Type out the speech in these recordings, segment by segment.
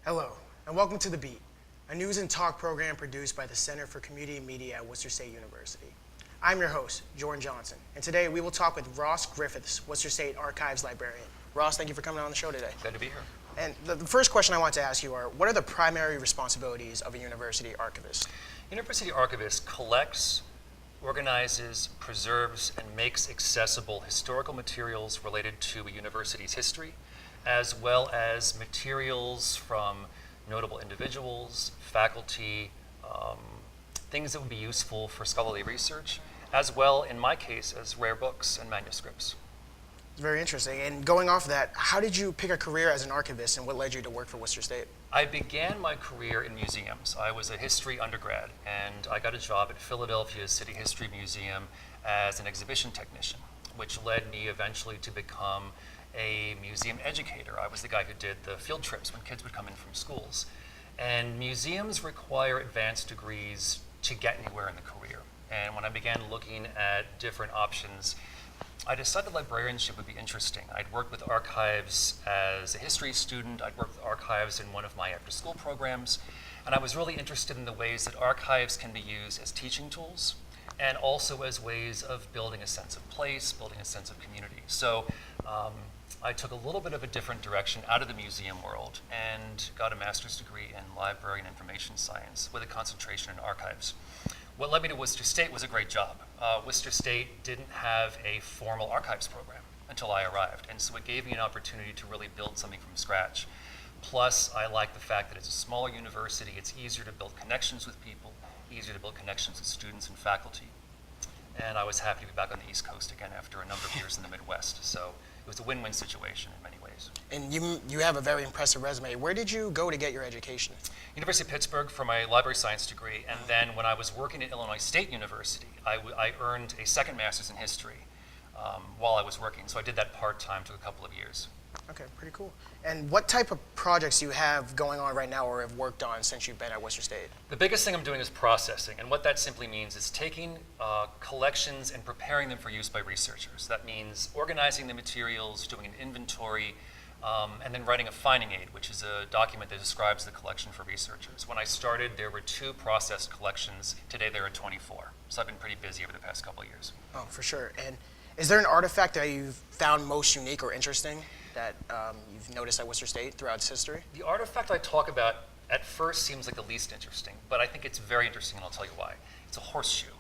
Hello, and welcome to The Beat, a news and talk program produced by the Center for Community Media at Worcester State University. I'm your host, Jordan Johnson, and today we will talk with Ross Griffiths, Worcester State Archives Librarian. Ross, thank you for coming on the show today. Glad to be here. And the first question I want to ask you are, what are the primary responsibilities of a university archivist? University Archivist collects, organizes, preserves, and makes accessible historical materials related to a university's history, as well as materials from notable individuals, faculty, things that would be useful for scholarly research, as well, in my case, as rare books and manuscripts. It's very interesting. And going off of that, how did you pick a career as an archivist, and what led you to work for Worcester State? I began my career in museums. I was a history undergrad, and I got a job at Philadelphia's City History Museum as an exhibition technician, which led me eventually to become a museum educator. I was the guy who did the field trips when kids would come in from schools. And museums require advanced degrees to get anywhere in the career. And when I began looking at different options, I decided librarianship would be interesting. I'd worked with archives as a history student. I'd worked with archives in one of my after-school programs. And I was really interested in the ways that archives can be used as teaching tools and also as ways of building a sense of place, building a sense of community. So I took a little bit of a different direction out of the museum world and got a master's degree in library and information science with a concentration in archives. What led me to Worcester State was a great job. Worcester State didn't have a formal archives program until I arrived, and so it gave me an opportunity to really build something from scratch. Plus, I like the fact that it's a smaller university, it's easier to build connections with people, easier to build connections with students and faculty. And I was happy to be back on the East Coast again after a number of years in the Midwest. So it was a win-win situation in many ways. And you have a very impressive resume. Where did you go to get your education? University of Pittsburgh for my library science degree, and then when I was working at Illinois State University, I earned a second master's in history while I was working. So I did that part-time, took a couple of years. Okay, pretty cool. And what type of projects do you have going on right now or have worked on since you've been at Worcester State? The biggest thing I'm doing is processing, and what that simply means is taking collections and preparing them for use by researchers. That means organizing the materials, doing an inventory, and then writing a finding aid, which is a document that describes the collection for researchers. When I started, there were 2 processed collections. Today, there are 24. So I've been pretty busy over the past couple of years. Oh, for sure. And is there an artifact that you've found most unique or interesting that you've noticed at Worcester State throughout its history? The artifact I talk about at first seems like the least interesting, but I think it's very interesting, and I'll tell you why. It's a horseshoe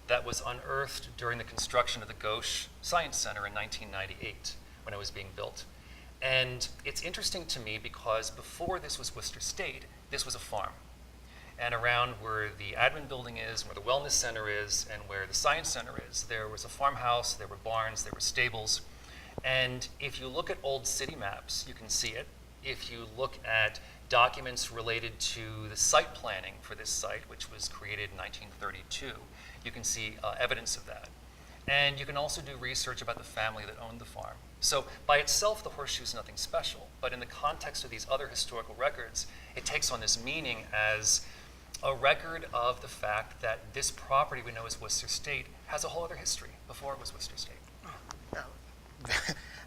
that was unearthed during the construction of the Ghosh Science Center in 1998 when it was being built. And it's interesting to me because before this was Worcester State, this was a farm. And around where the admin building is, where the wellness center is, and where the science center is, there was a farmhouse, there were barns, there were stables. And if you look at old city maps, you can see it. If you look at documents related to the site planning for this site, which was created in 1932, you can see evidence of that. And you can also do research about the family that owned the farm. So by itself, the horseshoe is nothing special, but in the context of these other historical records, it takes on this meaning as a record of the fact that this property we know as Worcester State has a whole other history before it was Worcester State.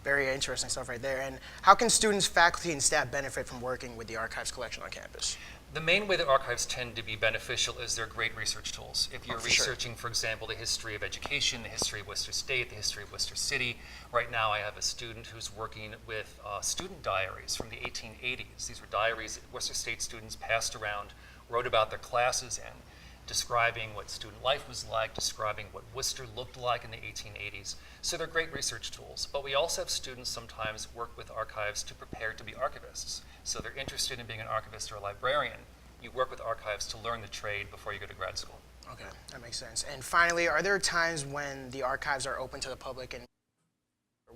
Very interesting stuff right there. And how can students, faculty, and staff benefit from working with the archives collection on campus? The main way that archives tend to be beneficial is they're great research tools. If you're researching, for example, the history of education, the history of Worcester State, the history of Worcester City. Right now I have a student who's working with student diaries from the 1880s. These were diaries that Worcester State students passed around, wrote about their classes in, describing what student life was like, describing what Worcester looked like in the 1880s. So they're great research tools. But we also have students sometimes work with archives to prepare to be archivists. So they're interested in being an archivist or a librarian. You work with archives to learn the trade before you go to grad school. Okay, that makes sense. And finally, are there times when the archives are open to the public, and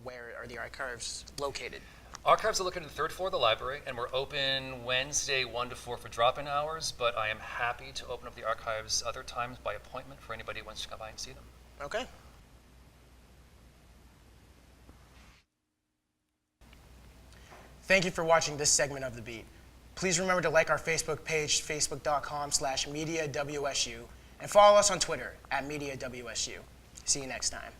where are the archives located? Archives are located on the 3rd floor of the library, and we're open Wednesday 1 to 4 for drop-in hours, but I am happy to open up the archives other times by appointment for anybody who wants to come by and see them. Okay. Thank you for watching this segment of The Beat. Please remember to like our Facebook page, facebook.com/MediaWSU, and follow us on Twitter @MediaWSU. See you next time.